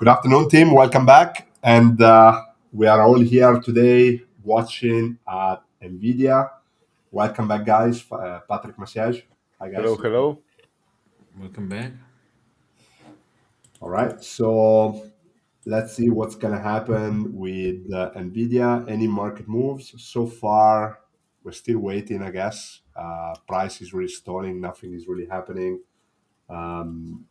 Good afternoon, team. Welcome back. And we are all here today watching NVIDIA. Welcome back, guys. Patrick Massiage. Hi, Hello, guys. hello. Welcome back. All right. So let's see what's going to happen with NVIDIA. Any market moves? So far, we're still waiting, I guess. Price is really stalling. Nothing is really happening. Um,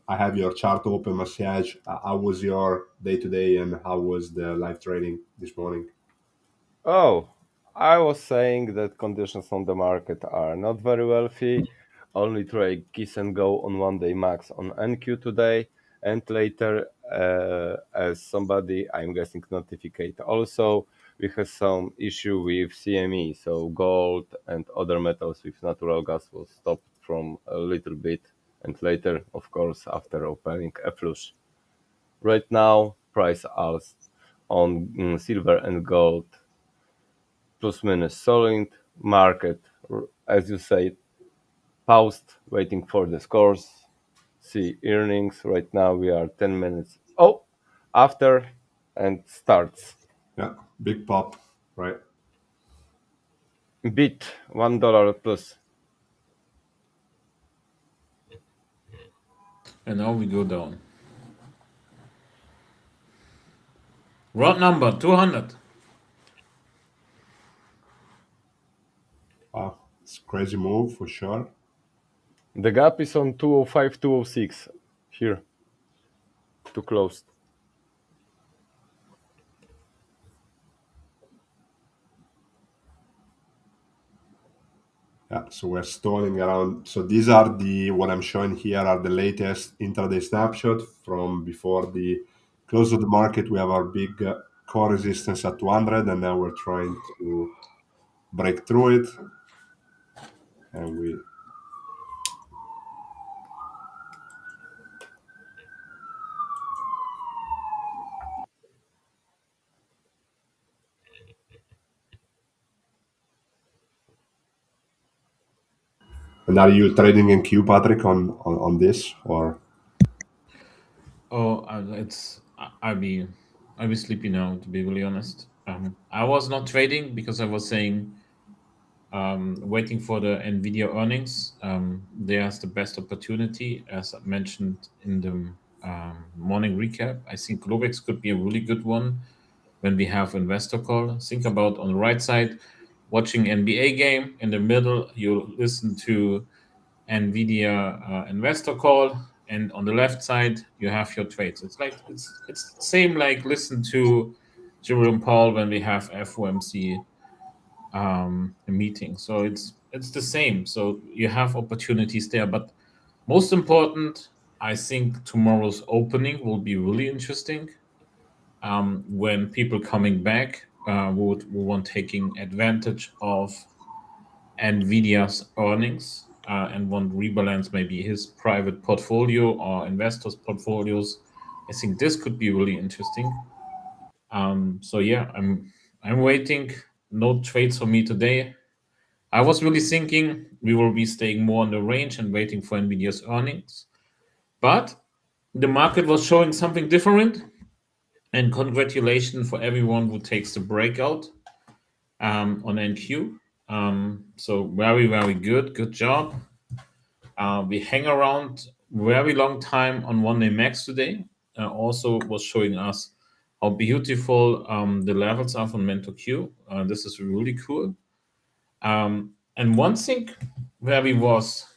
I have your chart open, Massiage. How was your day today and how was the live trading this morning? Oh, I was saying that conditions on the market are not very wealthy. Only trade kiss and go on 1 day max on NQ today, and later, as somebody I'm guessing notificate also, we have some issue with CME, so gold and other metals with natural gas was stopped from a little bit, and later, of course, after opening a flush. Right now, price are on silver and gold plus minus solid market, as you say, paused, waiting for the scores. See earnings. Right now we are 10 minutes. Oh, after and starts. Yeah, big pop, right? Bit $1 plus. And now we go down. Round number 200. Wow, it's a crazy move for sure. The gap is on 205, 206 here to close. Yeah, so we're stalling around. So these are what I'm showing here are the latest intraday snapshot from before the close of the market. We have our big core resistance at 200, and now we're trying to break through it. And are you trading in Q, Patrick, on this or? Oh, I'll be sleepy now, to be really honest. I was not trading because I was saying waiting for the Nvidia earnings. There's the best opportunity, as I mentioned in the morning recap. I think Globex could be a really good one when we have investor call. Think about on the right side, watching NBA game. In the middle, you listen to NVIDIA investor call, and on the left side you have your trades. It's the same like listen to Jerome Powell when we have FOMC meeting. So it's the same. So you have opportunities there, but most important, I think tomorrow's opening will be really interesting. When people coming back would want taking advantage of Nvidia's earnings and want rebalance maybe his private portfolio or investors' portfolios. I think this could be really interesting. So yeah, I'm waiting. No trades for me today. I was really thinking we will be staying more on the range and waiting for Nvidia's earnings, but the market was showing something different. And congratulations for everyone who takes the breakout on NQ. So very, very good. Good job. We hang around very long time on 1 day max today. Also was showing us how beautiful the levels are from MenthorQ. This is really cool. And one thing where we was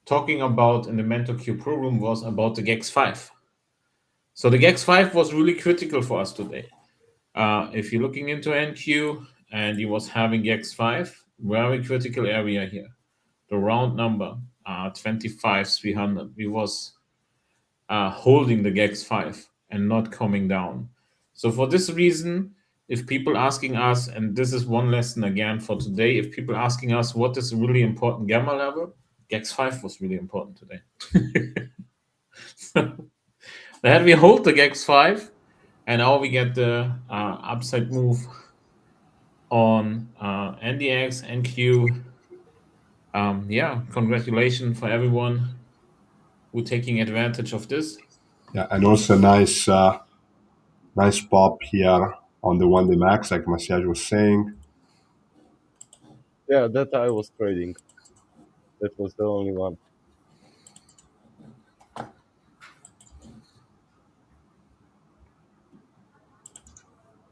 talking about in the MenthorQ Pro Room was about the GEX5. So the GEX5 was really critical for us today. If you're looking into NQ and you was having GEX5, very critical area here. The round number, 25,300. We was holding the GEX5 and not coming down. So for this reason, if people asking us, and this is one lesson again for today, if people asking us what is a really important gamma level, GEX5 was really important today. So then we hold the GEX5, and now we get the upside move on NDX, NQ. Yeah, congratulations for everyone who taking advantage of this. Yeah, and also nice pop here on the 1 day max, like Masiaj was saying. Yeah, that I was trading. That was the only one.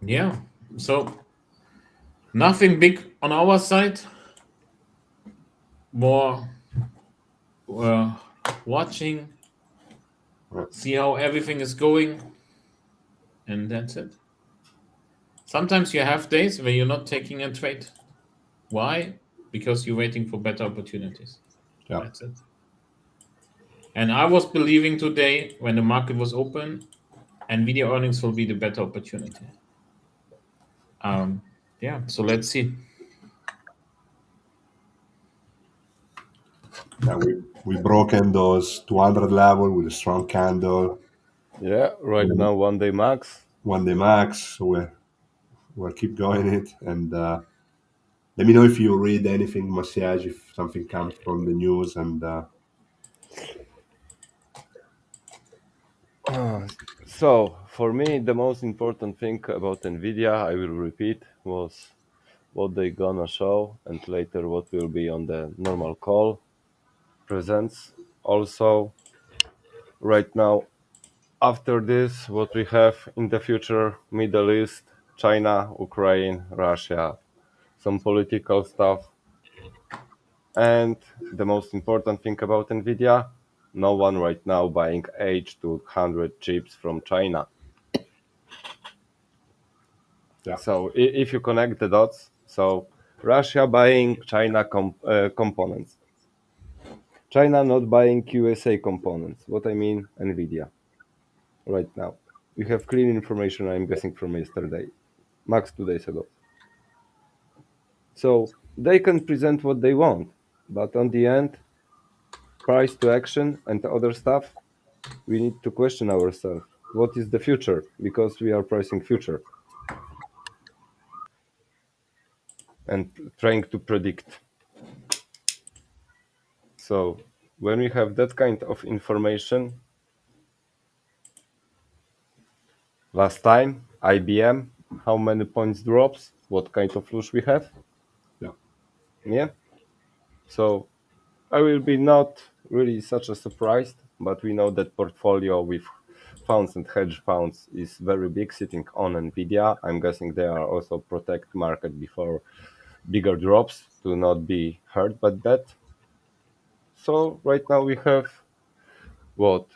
Yeah. So nothing big on our side. More uh, watching, Right. see how everything is going, and that's it. Sometimes you have days where you're not taking a trade. Why? Because you're waiting for better opportunities. Yeah, That's it. And I was believing today when the market was open, Nvidia earnings will be the better opportunity. Um, yeah, so let's see. yeah, we broken those 200 level with a strong candle, Yeah, right and now 1 day max. 1 day max. So we'll keep going it, and let me know if you read anything, Masiaj, if something comes from the news, and So for me, the most important thing about Nvidia, I will repeat, was what they gonna show, and later what will be on the normal call presents. Also, right now, after this, what we have in the future: Middle East, China, Ukraine, Russia, some political stuff, and the most important thing about Nvidia: no one right now buying 8 to 100 chips from China. yeah, So if you connect the dots, so Russia buying China components, China not buying USA components. What I mean, Nvidia right now. We have clean information. I'm guessing from yesterday, max 2 days ago. So they can present what they want, but on the end, price to action and other stuff, we need to question ourselves. What is the future? Because we are pricing future and trying to predict. So when we have that kind of information, last time IBM, how many points drops, what kind of flush we have, yeah, yeah. So I will be not really such a surprised, but we know that portfolio with funds and hedge funds is very big, sitting on Nvidia. I'm guessing they are also protect market before bigger drops to not be hurt by that. So right now we have what,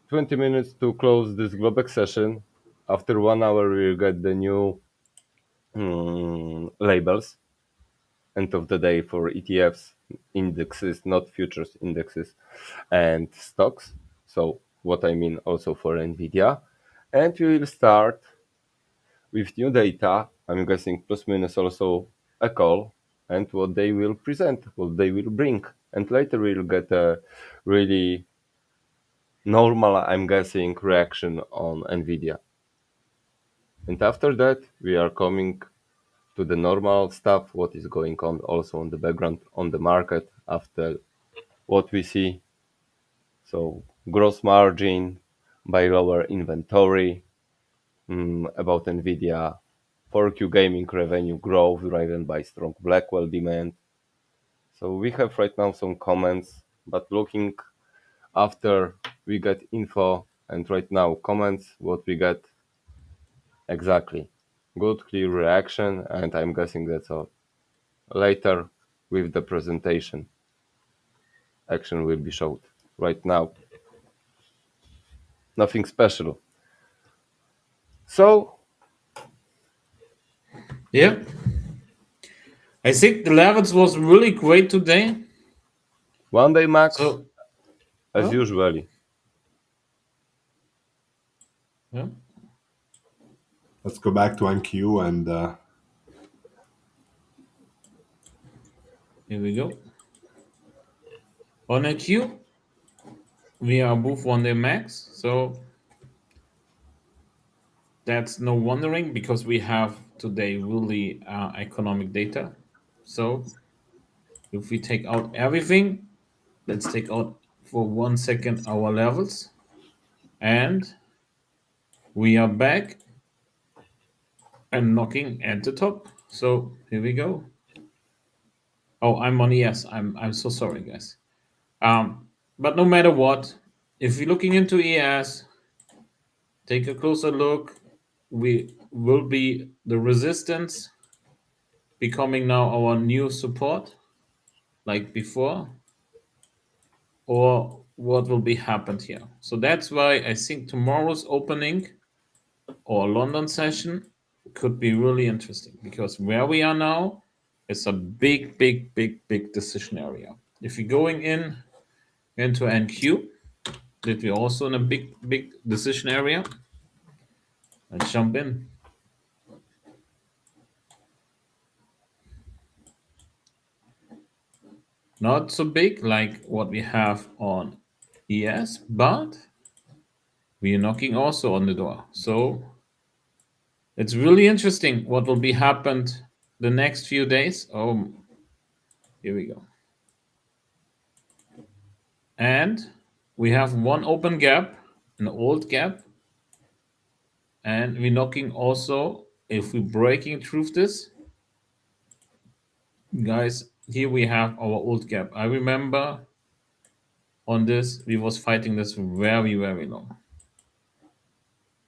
20 minutes to close this Globex session. After 1 hour, we'll get the new labels. End of the day for ETFs, indexes, not futures indexes, and stocks. So what I mean also for Nvidia, and we will start with new data. I'm guessing plus minus also a call, and what they will present, what they will bring, and later we'll get a really normal, I'm guessing, reaction on Nvidia. And after that, we are coming to the normal stuff, what is going on also on the background on the market after what we see. So gross margin by lower inventory, about Nvidia, 4Q gaming revenue growth driven by strong Blackwell demand. So we have right now some comments, but looking after we get info and right now comments, what we get exactly. Good, clear reaction, and I'm guessing that's all. Later, with the presentation, action will be showed. Right now, nothing special. So, Yeah, I think the levels was really great today. 1 day max, So, as yeah, usually. yeah, let's go back to NQ and here we go. On a Q, we are above 1 day max. So that's no wondering because we have today really economic data. So if we take out everything, let's take out for 1 second our levels. And we are back and knocking at the top. So here we go. Oh, I'm on ES. I'm so sorry, guys. But no matter what, if you're looking into ES, take a closer look. We will be the resistance becoming now our new support, like before, or what will be happened here. So that's why I think tomorrow's opening or London session could be really interesting because where we are now is a big, big, big, big decision area. If you're going in into NQ, that we're also in a big, big decision area. Let's jump in. Not so big like what we have on ES, but we are knocking also on the door. So it's really interesting what will be happened the next few days. Oh, here we go. And we have one open gap, an old gap, and we're knocking also, if we're breaking through this, guys, here we have our old gap. I remember on this, we was fighting this very, very long.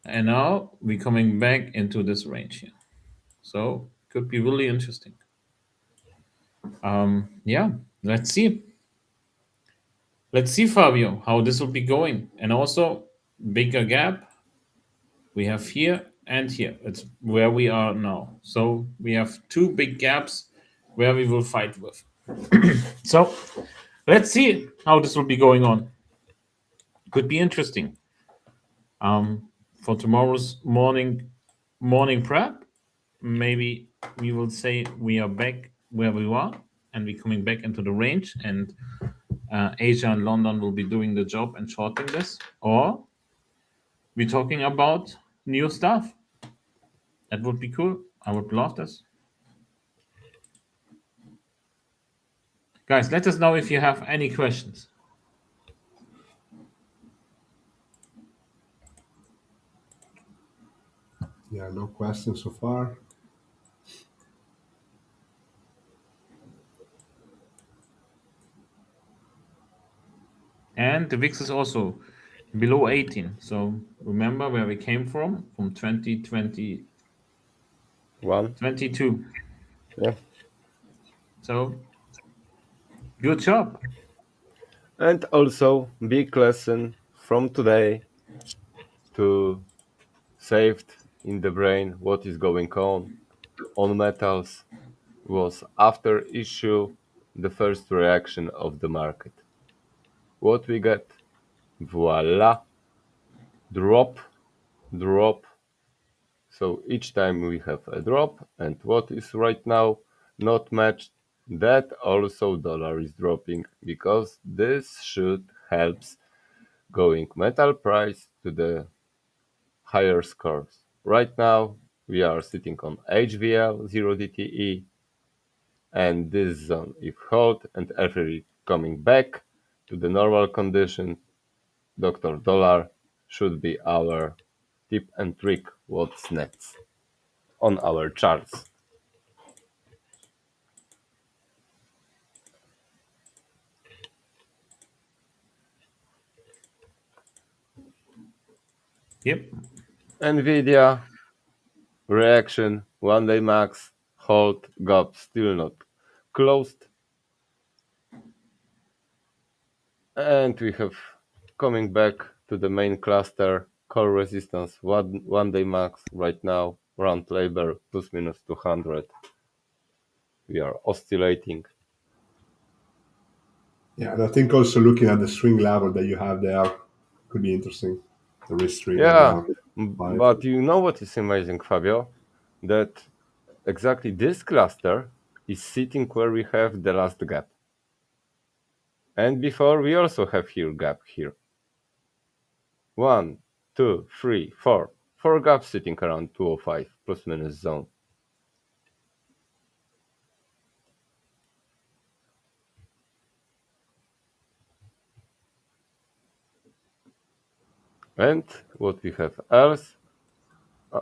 And now we're coming back into this range here. So could be really interesting. Yeah, let's see. Let's see, Fabio, how this will be going. And also, bigger gap we have here and here. It's where we are now. So we have two big gaps where we will fight with. So let's see how this will be going on. Could be interesting. For tomorrow's morning prep, maybe we will say we are back where we were and we're coming back into the range, and Asia and London will be doing the job and shorting this, or we're talking about new stuff. That would be cool. I would love this. Guys, let us know if you have any questions. Yeah, no questions so far. And the VIX is also below 18. So remember where we came from 2020, One. 22. Yeah. So good job. And also, big lesson from today to saved in the brain what is going on metals was after issue the first reaction of the market. What we get? Voila! Drop, drop. So each time we have a drop, and what is right now not matched, that also dollar is dropping because this should helps going metal price to the higher scores. Right now we are sitting on HVL 0 DTE, and this zone if held and every coming back to the normal condition, Dr. Dollar should be our tip and trick what's next on our charts. Yep. Nvidia reaction, one day max, hold, gap still not closed, and we have coming back to the main cluster, core resistance, one day max right now, round labor plus minus 200. We are oscillating. Yeah, and I think also looking at the swing level that you have there could be interesting. The risk string at Yeah, 1.5. but you know what is amazing, Fabio? That exactly this cluster is sitting where we have the last gap. And before we also have here gap here. One, two, three, four. Four gaps sitting around 205 plus minus zone. And what we have else? Uh,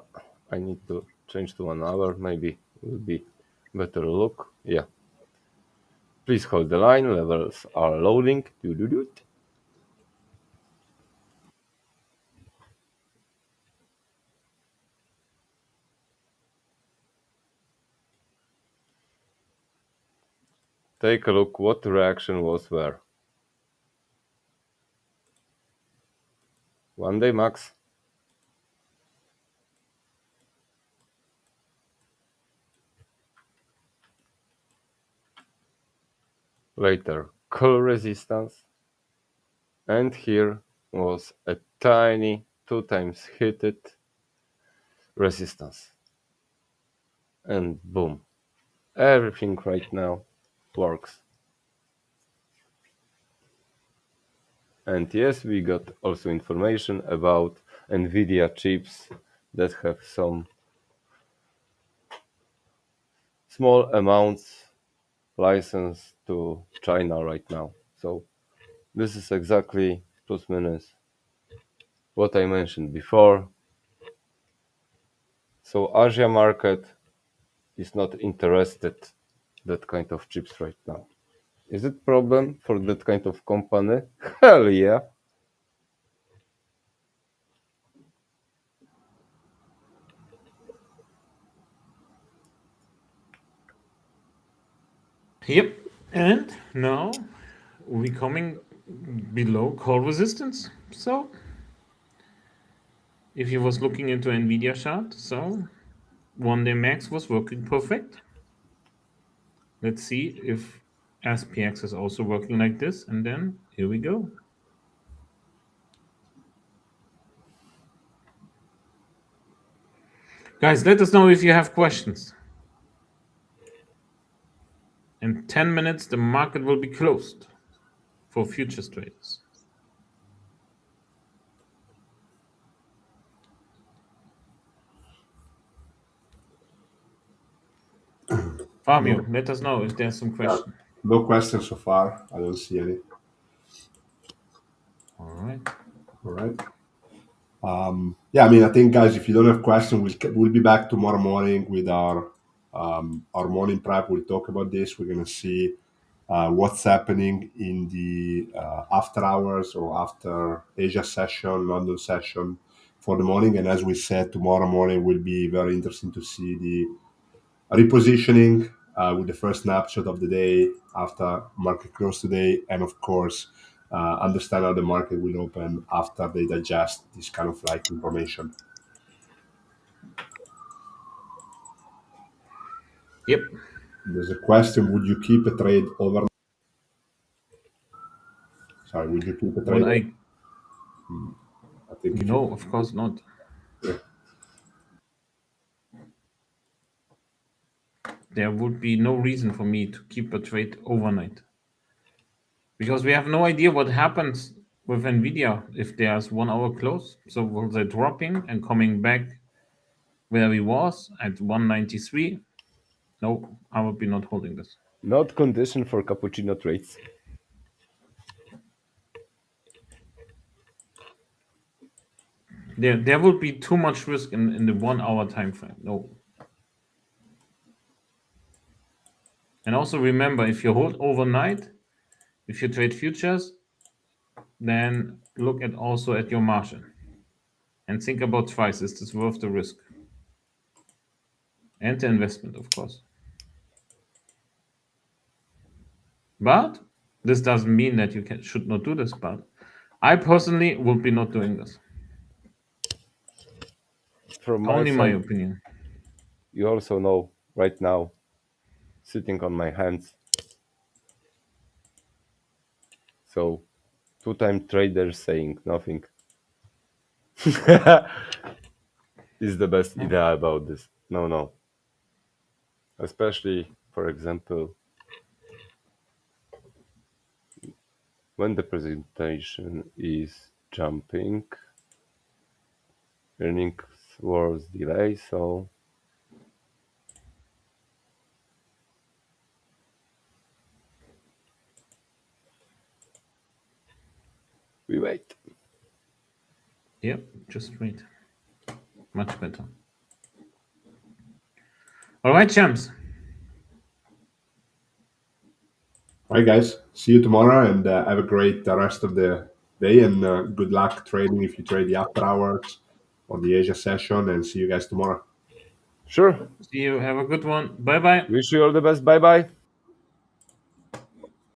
I need to change to 1 hour, maybe will be better look. Yeah. Please hold the line, levels are loading. Doo-doo-doot. Take a look what the reaction was where. 1 day max. Later, call resistance. And here was a tiny 2 times hit it resistance. And boom. Everything right now works. And yes, we got also information about NVIDIA chips that have some small amounts licensed to China right now. So this is exactly plus minus what I mentioned before. So Asia market is not interested that kind of chips right now. Is it problem for that kind of company? Hell yeah. Yep. And now we coming below call resistance. So if you was looking into Nvidia chart, so 1 day max was working perfect. Let's see if SPX is also working like this, and then here we go. Guys, let us know if you have questions. In 10 minutes, the market will be closed for futures traders. No, Fabio, let us know if there's some yeah, question. no questions so far. I don't see any. All right. All right. Yeah, I mean, I think, guys, if you don't have questions, we'll be back tomorrow morning with our morning prep. We'll talk about this. We're gonna see what's happening in the after hours or after Asia session, London session for the morning. And as we said, tomorrow morning will be very interesting to see the repositioning with the first snapshot of the day after market close today, and of course, understand how the market will open after they digest this kind of like information. Yep. There's a question: would you keep a trade over? Sorry, would you keep a Would trade? I? I think if you, No, of course not. yeah. There would be no reason for me to keep a trade overnight because we have no idea what happens with Nvidia if there's 1 hour close. So will they dropping and coming back where we was at 193? No, I would be not holding this. Not condition for cappuccino trades. There would be too much risk in the 1 hour time frame. No. And also remember, if you hold overnight, if you trade futures, then look at also at your margin and think about twice. Is this worth the risk and the investment, of course? But this doesn't mean that you should not do this. But I personally would be not doing this. From my Only my side, opinion. you also know right now, sitting on my hands. So, 2 time traders saying nothing is the best idea about this. No, no. Especially, for example, when the presentation is jumping, earnings was delay, so we wait. Yep, just wait. Much better. All right, champs. All right, guys. See you tomorrow, and have a great rest of the day. And good luck trading if you trade the after hours or the Asia session. And see you guys tomorrow. Sure. See you. Have a good one. Bye bye. Wish you all the best. Bye bye.